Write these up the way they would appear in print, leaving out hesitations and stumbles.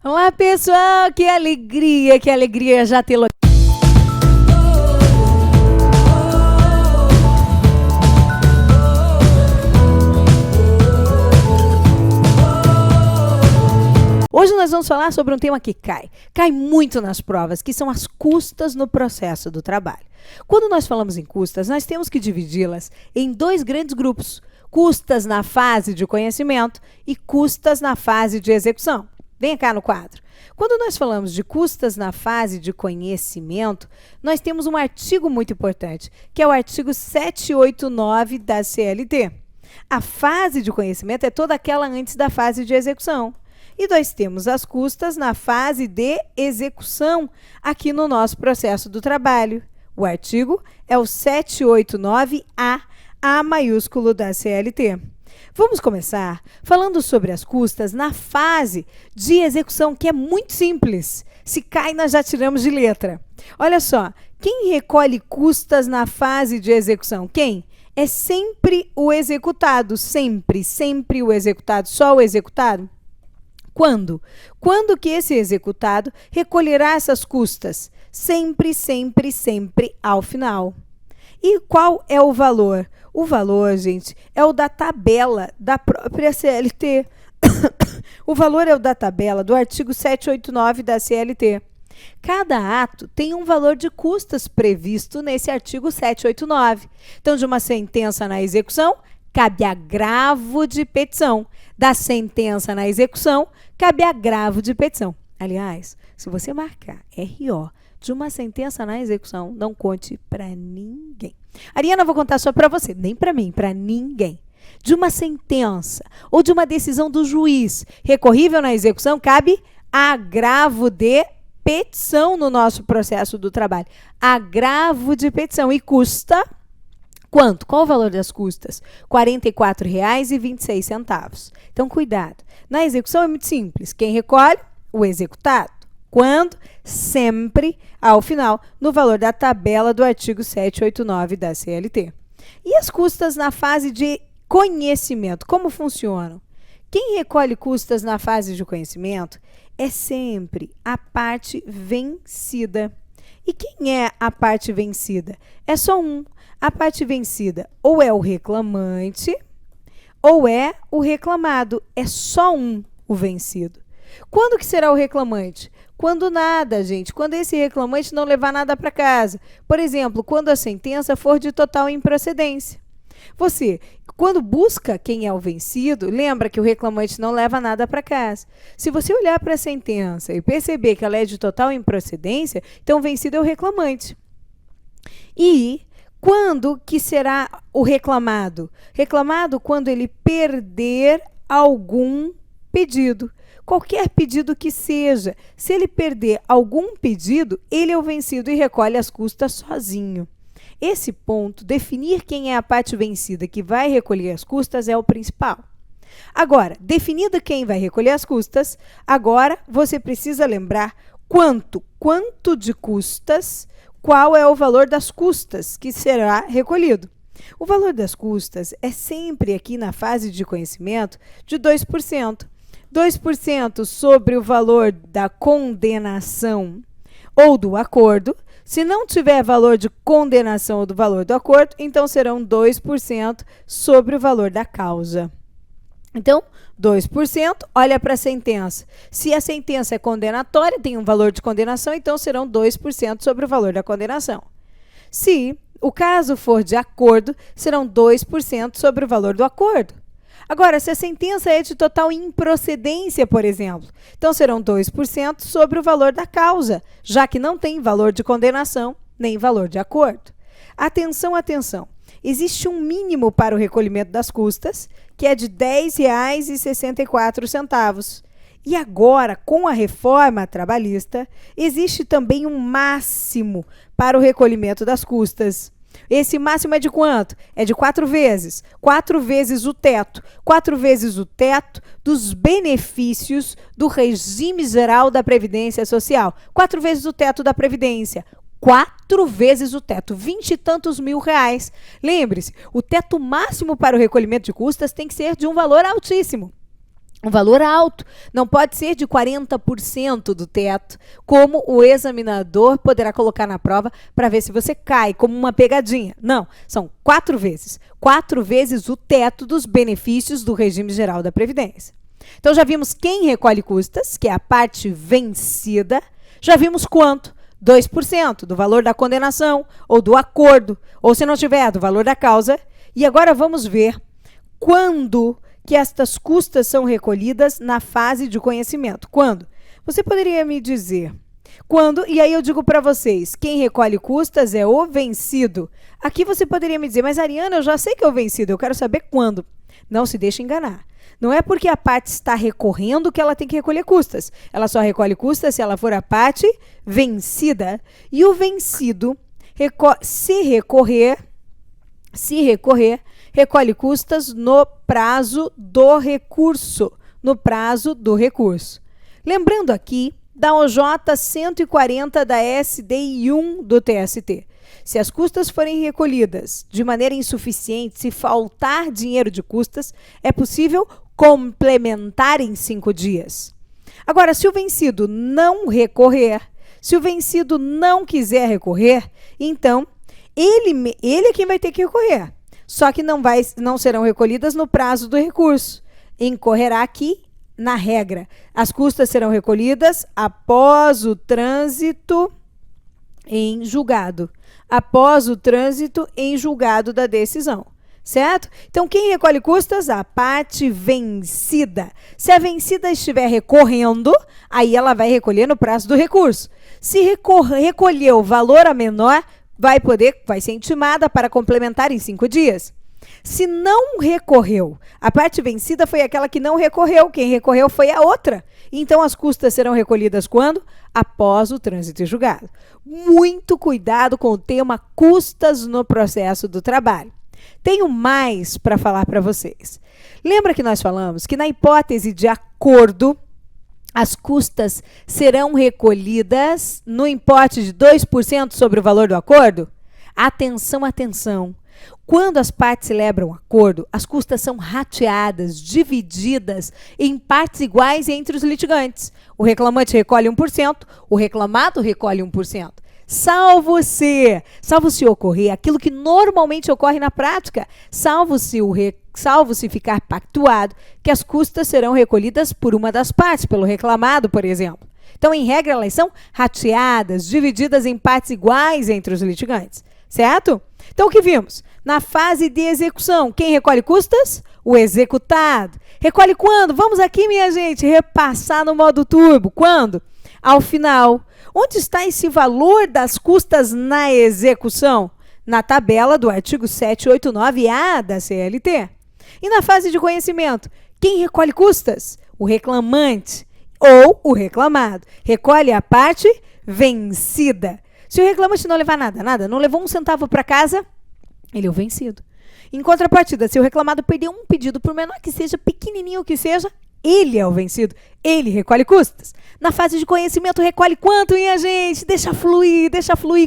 Olá, pessoal, que alegria já tê-lo aqui. Hoje nós vamos falar sobre um tema que cai muito nas provas, que são as custas no processo do trabalho. Quando nós falamos em custas, nós temos que dividi-las em dois grandes grupos: custas na fase de conhecimento e custas na fase de execução. Vem cá no quadro. Quando nós falamos de custas na fase de conhecimento, nós temos um artigo muito importante, que é o artigo 789 da CLT. A fase de conhecimento é toda aquela antes da fase de execução. E nós temos as custas na fase de execução aqui no nosso processo do trabalho. O artigo é o 789A, A maiúsculo da CLT. Vamos começar falando sobre as custas na fase de execução, que é muito simples. Se cai, nós já tiramos de letra. Olha só, quem recolhe custas na fase de execução? Quem? É sempre o executado, sempre o executado, só o executado. Quando? Quando que esse executado recolherá essas custas? Sempre ao final. E qual é o valor? O valor, gente, é o da tabela da própria CLT. O valor é o da tabela do artigo 789 da CLT. Cada ato tem um valor de custas previsto nesse artigo 789. Então, de uma sentença na execução, cabe agravo de petição. Da sentença na execução, cabe agravo de petição. Aliás, se você marcar RO de uma sentença na execução, não conte para ninguém. Ariana, vou contar só para você, nem para mim, para ninguém. De uma sentença ou de uma decisão do juiz recorrível na execução, cabe agravo de petição no nosso processo do trabalho. Agravo de petição e custa... Quanto? Qual o valor das custas? R$ 44,26. Então, cuidado. Na execução é muito simples. Quem recolhe? O executado. Quando? Sempre ao final, no valor da tabela do artigo 789 da CLT. E as custas na fase de conhecimento? Como funcionam? Quem recolhe custas na fase de conhecimento é sempre a parte vencida. E quem é a parte vencida? É só um. A parte vencida ou é o reclamante ou é o reclamado. É só um o vencido. Quando que será o reclamante? Quando nada, gente. Quando esse reclamante não levar nada para casa. Por exemplo, quando a sentença for de total improcedência. Você, quando busca quem é o vencido, lembra que o reclamante não leva nada para casa. Se você olhar para a sentença e perceber que ela é de total improcedência, então o vencido é o reclamante. E quando que será o reclamado? Reclamado quando ele perder algum pedido. Qualquer pedido que seja. Se ele perder algum pedido, ele é o vencido e recolhe as custas sozinho. Esse ponto, definir quem é a parte vencida que vai recolher as custas, é o principal. Agora, definido quem vai recolher as custas, agora você precisa lembrar quanto de custas, qual é o valor das custas que será recolhido. O valor das custas é sempre aqui na fase de conhecimento de 2%. 2% sobre o valor da condenação ou do acordo. Se não tiver valor de condenação ou do valor do acordo, então serão 2% sobre o valor da causa. Então, 2%, olha para a sentença. Se a sentença é condenatória, tem um valor de condenação, então serão 2% sobre o valor da condenação. Se o caso for de acordo, serão 2% sobre o valor do acordo. Agora, se a sentença é de total improcedência, por exemplo, então serão 2% sobre o valor da causa, já que não tem valor de condenação nem valor de acordo. Atenção, atenção. Existe um mínimo para o recolhimento das custas, que é de R$ 10,64. E agora, com a reforma trabalhista, existe também um máximo para o recolhimento das custas. Esse máximo é de quanto? É de 4 vezes. 4 vezes o teto. 4 vezes o teto dos benefícios do regime geral da Previdência Social. 4 vezes o teto da Previdência. 4 vezes o teto, 20 e tantos mil reais. Lembre-se, o teto máximo para o recolhimento de custas tem que ser de um valor altíssimo. um valor alto, não pode ser de 40% do teto, como o examinador poderá colocar na prova para ver se você cai, como uma pegadinha. Não, são 4 vezes. 4 vezes o teto dos benefícios do regime geral da Previdência. Então, já vimos quem recolhe custas, que é a parte vencida. Já vimos quanto? 2% do valor da condenação ou do acordo, ou se não tiver, do valor da causa. E agora vamos ver quando que estas custas são recolhidas na fase de conhecimento. Quando? Você poderia me dizer quando, e aí eu digo para vocês, quem recolhe custas é o vencido. Aqui você poderia me dizer, mas Ariana, eu já sei que é o vencido, eu quero saber quando. Não se deixe enganar. Não é porque a parte está recorrendo que ela tem que recolher custas. Ela só recolhe custas se ela for a parte vencida. E o vencido, se recorrer, recolhe custas no prazo do recurso. No prazo do recurso. Lembrando aqui da OJ 140 da SDI 1 do TST. Se as custas forem recolhidas de maneira insuficiente, se faltar dinheiro de custas, é possível complementar em 5 dias. Agora, se o vencido não recorrer, se o vencido não quiser recorrer, então ele é quem vai ter que recorrer. Só que não serão recolhidas no prazo do recurso. Incorrerá aqui na regra. As custas serão recolhidas após o trânsito em julgado. Após o trânsito em julgado da decisão. Certo? Então, quem recolhe custas? A parte vencida. Se a vencida estiver recorrendo, aí ela vai recolher no prazo do recurso. Se recolher o valor a menor, vai ser intimada para complementar em 5 dias. Se não recorreu, a parte vencida foi aquela que não recorreu, quem recorreu foi a outra. Então, as custas serão recolhidas quando? Após o trânsito em julgado. Muito cuidado com o tema custas no processo do trabalho. Tenho mais para falar para vocês. Lembra que nós falamos que na hipótese de acordo, as custas serão recolhidas no importe de 2% sobre o valor do acordo? Atenção, atenção. Quando as partes celebram um acordo, as custas são rateadas, divididas em partes iguais entre os litigantes. O reclamante recolhe 1%, o reclamado recolhe 1%. Salvo se ocorrer aquilo que normalmente ocorre na prática, salvo se ficar pactuado que as custas serão recolhidas por uma das partes, pelo reclamado, por exemplo. Então, em regra, elas são rateadas, divididas em partes iguais entre os litigantes, certo? Então, o que vimos? Na fase de execução, quem recolhe custas? O executado. Recolhe quando? Vamos aqui, minha gente, repassar no modo turbo. Quando? Ao final. Onde está esse valor das custas na execução? Na tabela do artigo 789-A da CLT. E na fase de conhecimento, quem recolhe custas? O reclamante ou o reclamado. Recolhe a parte vencida. Se o reclamante não levar nada, não levou 1 centavo para casa, ele é o vencido. Em contrapartida, se o reclamado perdeu um pedido, por menor que seja, pequenininho que seja, ele é o vencido, ele recolhe custas. Na fase de conhecimento, recolhe quanto, minha gente? Deixa fluir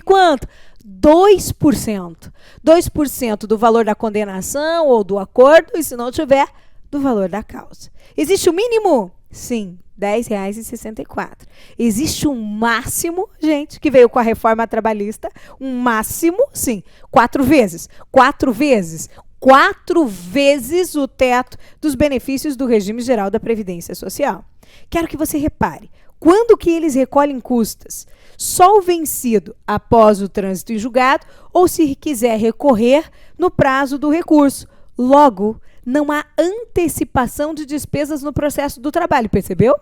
quanto? 2%. 2% do valor da condenação ou do acordo, e se não tiver, do valor da causa. Existe o mínimo? Sim, R$ 10,64. Existe um máximo, gente, que veio com a reforma trabalhista, um máximo, sim, 4 vezes. 4 vezes. 4 vezes o teto dos benefícios do regime geral da Previdência Social. Quero que você repare, quando que eles recolhem custas? Só o vencido após o trânsito em julgado ou se quiser recorrer no prazo do recurso. Logo, não há antecipação de despesas no processo do trabalho, percebeu?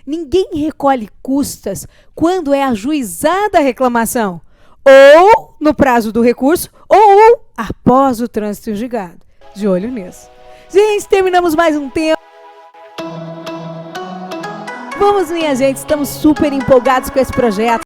Ninguém recolhe custas quando é ajuizada a reclamação, ou no prazo do recurso, ou após o trânsito em julgado. De olho nisso. Gente, terminamos mais um tempo. Vamos, minha gente, estamos super empolgados com esse projeto.